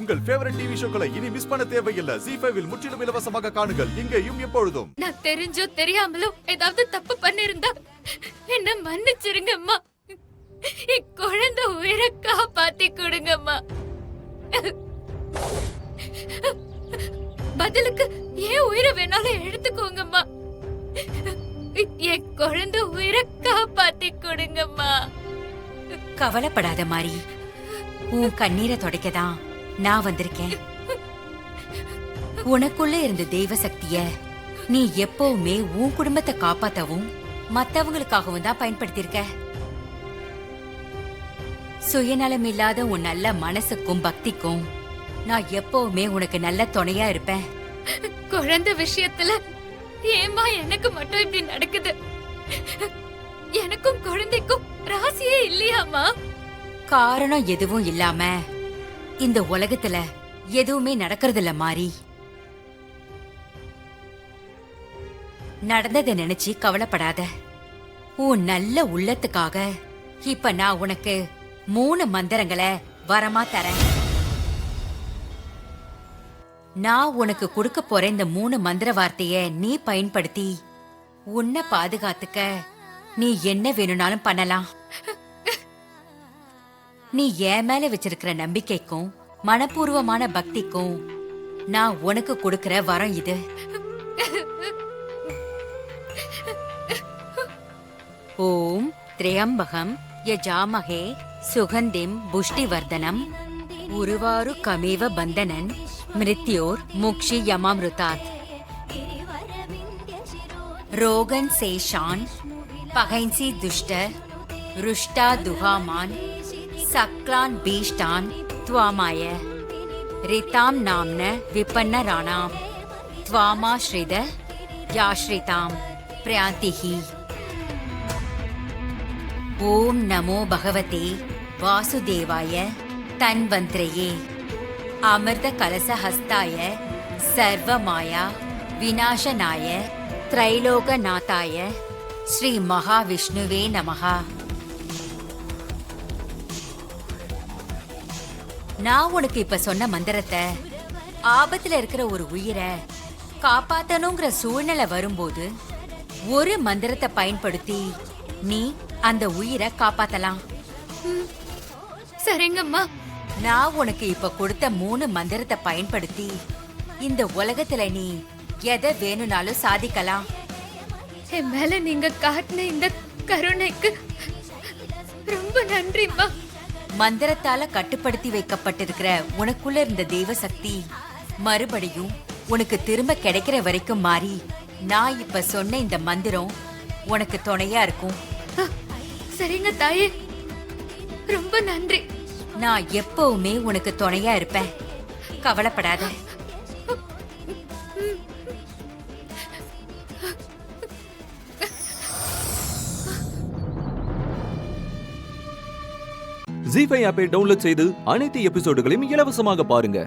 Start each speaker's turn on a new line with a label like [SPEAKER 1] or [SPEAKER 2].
[SPEAKER 1] உங்கள் favourite TV ஷோக்களை இனி miss பண்ண தேவையில்லை. ZEE5 இல் முற்றிலும் இலவசமாக காணுங்கள். இங்கேயும் எப்பொழுதும்.
[SPEAKER 2] நான் தெரிஞ்சோ தெரியாமலோ ஏதாவது தப்பு பண்ணிருந்தா என்ன மன்னிச்சிருங்கம்மா. என் குழந்தை உயிரை காப்பாத்தி கொடுங்கம்மா. பதிலுக்கு ஏன் உயிரை வேணாலும் எடுத்துக்கோங்கம்மா. என் குழந்தை உயிரை காப்பாத்தி கொடுங்கம்மா.
[SPEAKER 3] கவலைப்படாத மாரி, உன் கண்ணீரை துடைக்கதான் நான் வந்திருக்கேன். உனக்குள்ள இருந்த தெய்வ சக்திய நீ எப்பவுமே உன் குடும்பத்தை காப்பாத்தவும் மத்தவங்களுக்காகவும் தான் பயன்படுத்திருக்க. சுயநலம் இல்லாத உன் நல்ல மனசுக்கும் பக்திக்கும் நான் எப்பவுமே உனக்கு நல்ல துணையா இருப்பேன்.
[SPEAKER 2] குழந்தை விஷயத்துல ஏமா எனக்கு மட்டும் இப்படி நடக்குது? எனக்கும் குழந்தைக்கும் ராசியே இல்லையாமா?
[SPEAKER 3] காரணம் எதுவும் இல்லாம இந்த உலகத்துல எதுவுமே நடக்கிறது இல்ல மாறி. நடந்ததை நினைச்சு கவலைப்படாத. உன் நல்ல உள்ளத்துக்காக இப்ப நான் உனக்கு 3 மந்திரங்களை வரமா தரேன். நான் உனக்கு கொடுக்க போற இந்த 3 மந்திர வார்த்தைய நீ பயன்படுத்தி உன்னை பாதுகாத்துக்க நீ என்ன வேணும்னாலும் பண்ணலாம். நீ என் மேல வச்சிருக்கிற நம்பிக்கைக்கும் மனப்பூர்வமான பக்திக்கும் நான் உனக்கு கொடுக்கிற வரம் இது. ஓம் திரியம்பகம் யஜாமஹே சுகந்திம் புஷ்டிவர்தனம் உருவாரு கமேவ பந்தனன் மிருத்யோர் முக்ஷி யமாமிருதாத். ரோகன் சேஷான் பகைன்சி துஷ்ட ருஷ்டா துஹாமான் சக்லான் பீஷ்டான் துவாமாய ரிதாம் நாம்ன விபன்ன ராணாம் துவாமாஸ்ரித யாஸ்ரிதாம் பிரயாந்திஹி. ஓம் நமோ பகவதே வாசுதேவாய தன்வந்திரயே அமிர்த கலசஹஸ்தாய சர்வமாயா விநாசனாய த்ரைலோகநாதாய ஸ்ரீ மகாவிஷ்ணுவே நமஹா. நான் உனக்கு இப்ப சொன்ன மந்திரத்தை ஆபத்துல இருக்கிற ஒரு உயிரை காப்பாத்தணுங்கிற சூழ்நிலை வரும்போது ஒரு மந்திரத்தை பயன்படுத்தி நீ அந்த உயிரை காப்பாத்தலாம்.
[SPEAKER 2] சரிங்கம்மா.
[SPEAKER 3] நான் உனக்கு இப்ப கொடுத்த 3 மந்திரத்தை பயன்படுத்தி இந்த உலகத்துல நீ எதை வேணும்னாலும் சாதிக்கலாம்.
[SPEAKER 2] என் மேல நீங்க காட்டின இந்த கருணைக்கு ரொம்ப நன்றிம்மா.
[SPEAKER 3] மந்திரத்தால கட்டுப்படுத்தி வைக்கப்பட்டிருக்கிற உனக்குள்ள இருந்த தெய்வ சக்தி மறுபடியும் உனக்கு திரும்ப கிடைக்கிற வரைக்கும் மாறி நான் இப்ப சொன்ன இந்த மந்திரம் உனக்கு துணையா இருக்கும்.
[SPEAKER 2] சரிங்க தாயே, ரொம்ப நன்றி.
[SPEAKER 3] நான் எப்பவுமே உனக்கு துணையா இருப்பேன். கவலைப்படாத.
[SPEAKER 4] ZEE5 ஆப்பை டவுன்லோட் செய்து அனைத்து எபிசோடுகளையும் இலவசமாக பாருங்க.